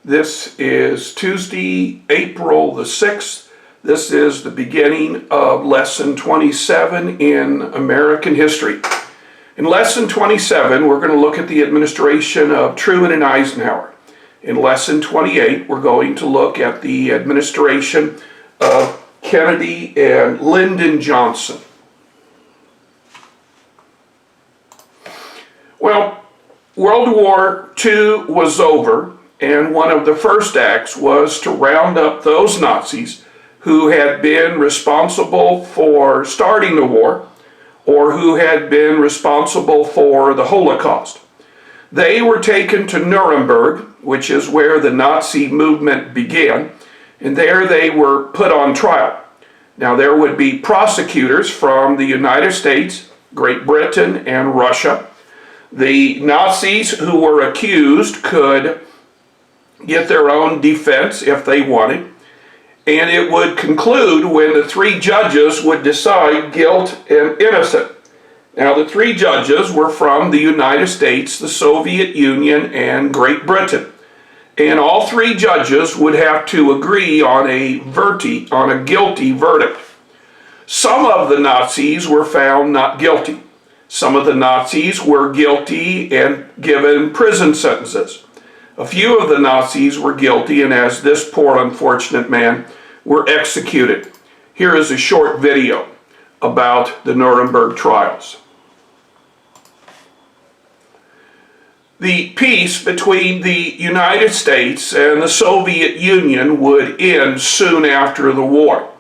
This is Tuesday, April the 6th. This is the beginning of Lesson 27 in American history. In Lesson 27, we're going to look at the administration of Truman and Eisenhower. In Lesson 28, we're going to look at the administration of Kennedy and Lyndon Johnson. Well, World War II was over, and one of the first acts was to round up those Nazis who had been responsible for starting the war or who had been responsible for the Holocaust. They were taken to Nuremberg, which is where the Nazi movement began, and there they were put on trial. Now, there would be prosecutors from the United States, Great Britain, and Russia. The Nazis who were accused could get their own defense if they wanted, and it would conclude when the three judges would decide guilt and innocent. Now, the three judges were from the United States, the Soviet Union, and Great Britain, and all three judges would have to agree on a guilty verdict. Some of the Nazis were found not guilty. Some of the Nazis were guilty and given prison sentences. A few of the Nazis were guilty, and as this poor unfortunate man, were executed. Here is a short video about the Nuremberg trials. The peace between the United States and the Soviet Union would end soon after the war.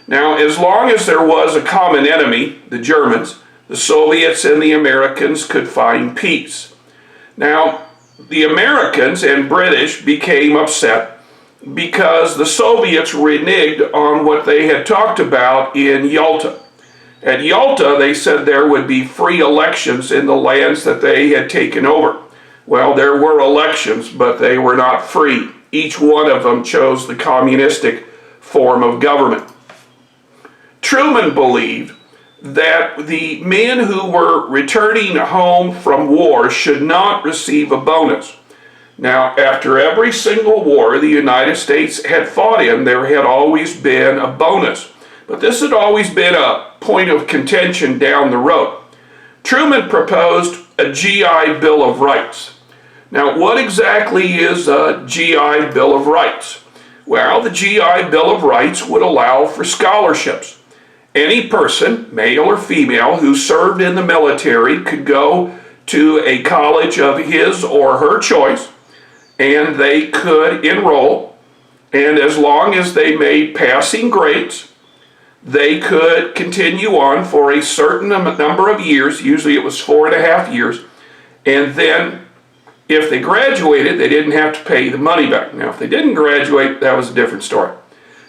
Now, as long as there was a common enemy, the Germans, the Soviets and the Americans could find peace. Now, the Americans and British became upset because the Soviets reneged on what they had talked about in Yalta. At Yalta, they said there would be free elections in the lands that they had taken over. Well, there were elections, but they were not free. Each one of them chose the communistic form of government. Truman believed that the men who were returning home from war should not receive a bonus. Now, after every single war the United States had fought in, there had always been a bonus. But this had always been a point of contention down the road. Truman proposed a GI Bill of Rights. Now, what exactly is a GI Bill of Rights? Well, the GI Bill of Rights would allow for scholarships. Any person, male or female, who served in the military could go to a college of his or her choice, and they could enroll, and as long as they made passing grades, they could continue on for a certain number of years. Usually it was 4.5 years, and then if they graduated, they didn't have to pay the money back. Now, if they didn't graduate, that was a different story.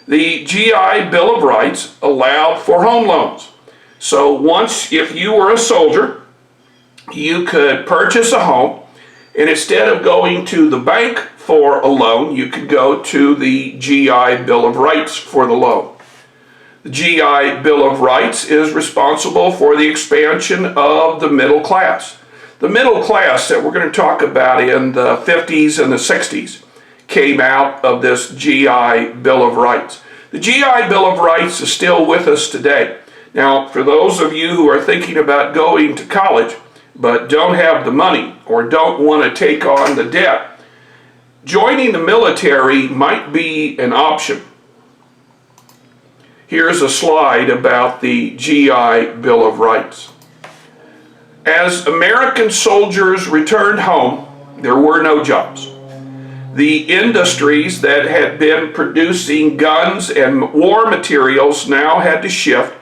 The GI Bill of Rights allowed for home loans. So once, if you were a soldier, you could purchase a home, and instead of going to the bank for a loan, you could go to the GI Bill of Rights for the loan. The GI Bill of Rights is responsible for the expansion of the middle class. The middle class that we're going to talk about in the 50s and the 60s came out of this GI Bill of Rights. The GI Bill of Rights is still with us today. Now, for those of you who are thinking about going to college but don't have the money or don't want to take on the debt, joining the military might be an option. Here's a slide about the GI Bill of Rights. As American soldiers returned home, there were no jobs. The industries that had been producing guns and war materials now had to shift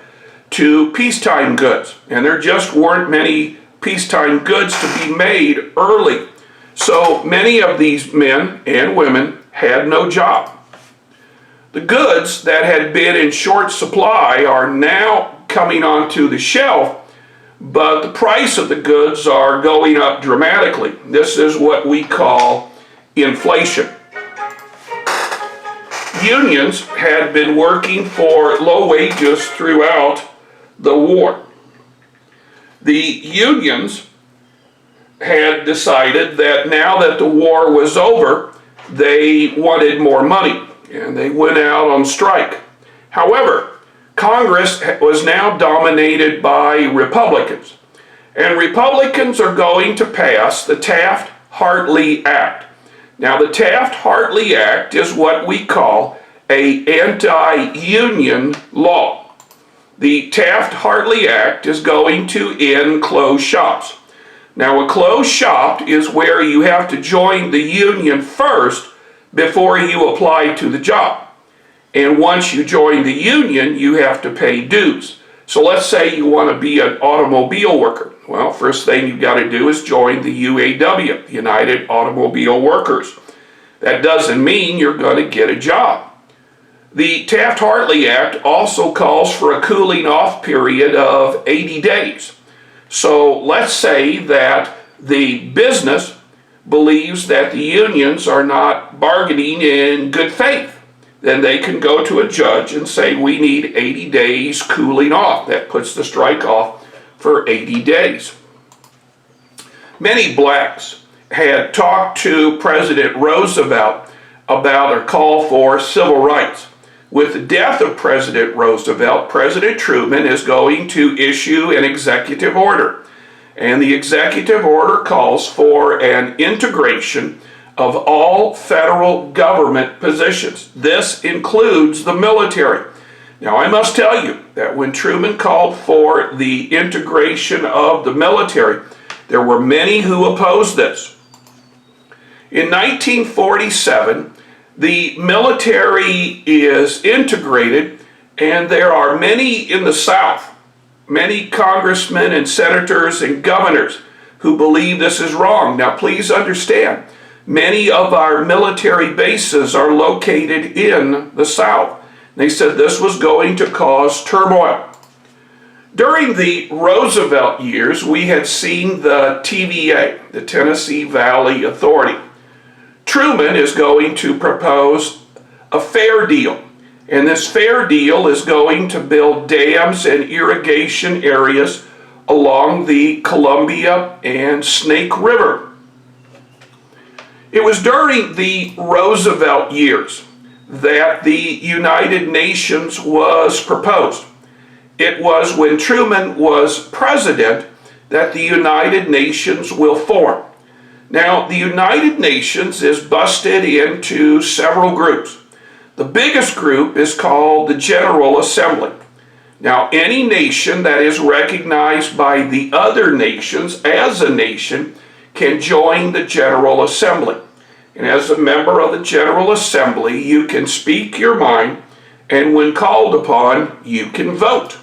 to peacetime goods, and there just weren't many peacetime goods to be made early. So many of these men and women had no job. The goods that had been in short supply are now coming onto the shelf, but the price of the goods are going up dramatically. This is what we call inflation. Unions had been working for low wages throughout the war. The unions had decided that now that the war was over, they wanted more money and they went out on strike. However, Congress was now dominated by Republicans, and Republicans are going to pass the Taft-Hartley Act. Now, the Taft-Hartley Act is what we call an anti-union law. The Taft-Hartley Act is going to end closed shops. Now, a closed shop is where you have to join the union first before you apply to the job. And once you join the union, you have to pay dues. So let's say you want to be an automobile worker. Well, first thing you've got to do is join the UAW, United Automobile Workers. That doesn't mean you're going to get a job. The Taft-Hartley Act also calls for a cooling off period of 80 days. So let's say that the business believes that the unions are not bargaining in good faith. Then they can go to a judge and say, we need 80 days cooling off. That puts the strike off for 80 days. Many blacks had talked to President Roosevelt about a call for civil rights. With the death of President Roosevelt, President Truman is going to issue an executive order. And the executive order calls for an integration of all federal government positions. This includes the military. Now, I must tell you that when Truman called for the integration of the military, there were many who opposed this. In 1947, the military is integrated, and there are many in the South, many congressmen and senators and governors who believe this is wrong. Now, please understand, many of our military bases are located in the South. They said this was going to cause turmoil. During the Roosevelt years, we had seen the TVA, the Tennessee Valley Authority. Truman is going to propose a fair deal, and this fair deal is going to build dams and irrigation areas along the Columbia and Snake River. It was during the Roosevelt years that the United Nations was proposed. It was when Truman was president that the United Nations will form. Now, the United Nations is busted into several groups. The biggest group is called the General Assembly. Now, any nation that is recognized by the other nations as a nation can join the General Assembly. And as a member of the General Assembly, you can speak your mind, and when called upon, you can vote.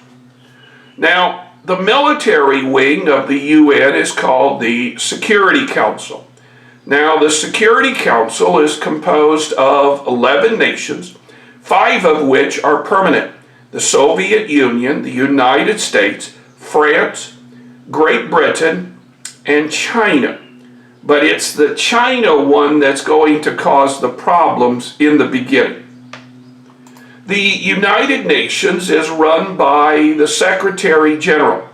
Now, the military wing of the UN is called the Security Council. Now, the Security Council is composed of 11 nations, 5 of which are permanent: the Soviet Union, the United States, France, Great Britain, and China. But it's the China one that's going to cause the problems in the beginning. The United Nations is run by the Secretary General.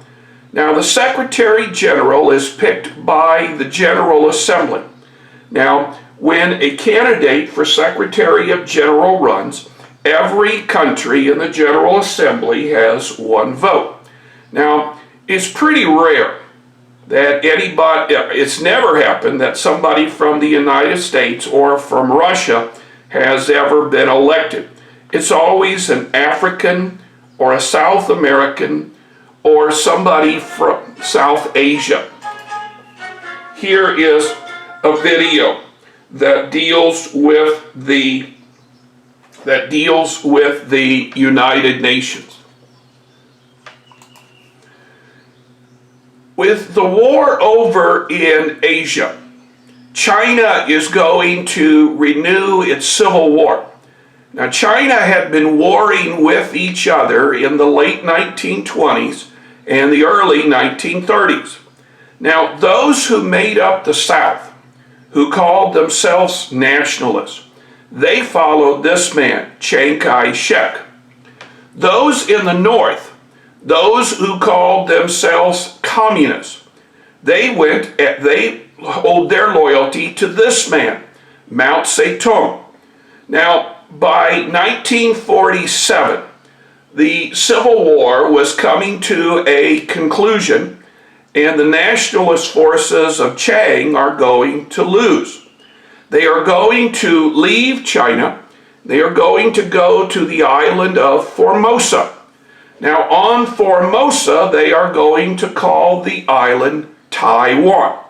Now, the Secretary General is picked by the General Assembly. Now, when a candidate for Secretary of General runs, every country in the General Assembly has one vote. Now, it's pretty rare that it's never happened that somebody from the United States or from Russia has ever been elected. It's always an African or a South American or somebody from South Asia. Here is a video that deals with the United Nations. With the war over in Asia, China is going to renew its civil war. Now, China had been warring with each other in the late 1920s and the early 1930s. Now, those who made up the South, who called themselves nationalists, they followed this man, Chiang Kai-shek. Those in the North, those who called themselves communists, they owed their loyalty to this man, Mao Zedong. Now, by 1947, the Civil War was coming to a conclusion, and the nationalist forces of Chiang are going to lose. They are going to leave China. They are going to go to the island of Formosa. Now, on Formosa, they are going to call the island Taiwan.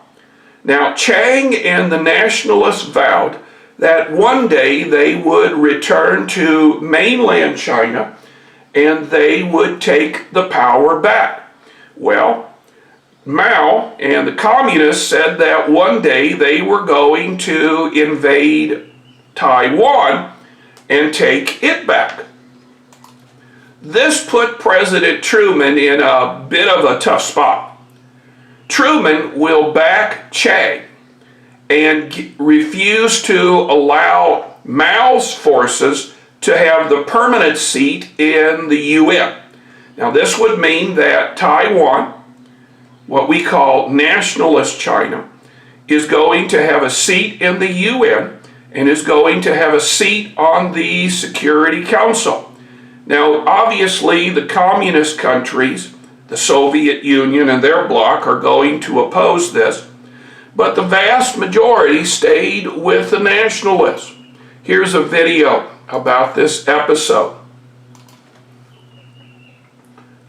Now, Chiang and the nationalists vowed that one day they would return to mainland China and they would take the power back. Well, Mao and the communists said that one day they were going to invade Taiwan and take it back. This put President Truman in a bit of a tough spot. Truman will back Chiang and refuse to allow Mao's forces to have the permanent seat in the UN. Now, this would mean that Taiwan, what we call nationalist China, is going to have a seat in the UN and is going to have a seat on the Security Council. Now, obviously, the communist countries, the Soviet Union and their bloc, are going to oppose this, but the vast majority stayed with the nationalists. Here's a video about this episode.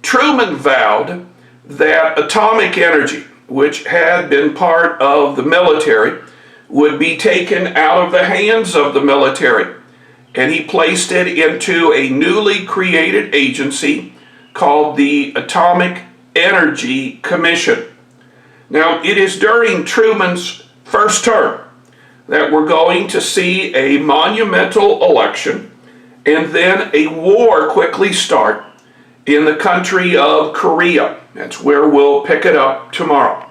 Truman vowed that atomic energy, which had been part of the military, would be taken out of the hands of the military, and he placed it into a newly created agency called the Atomic Energy Commission. Now, it is during Truman's first term that we're going to see a monumental election and then a war quickly start in the country of Korea. That's where we'll pick it up tomorrow.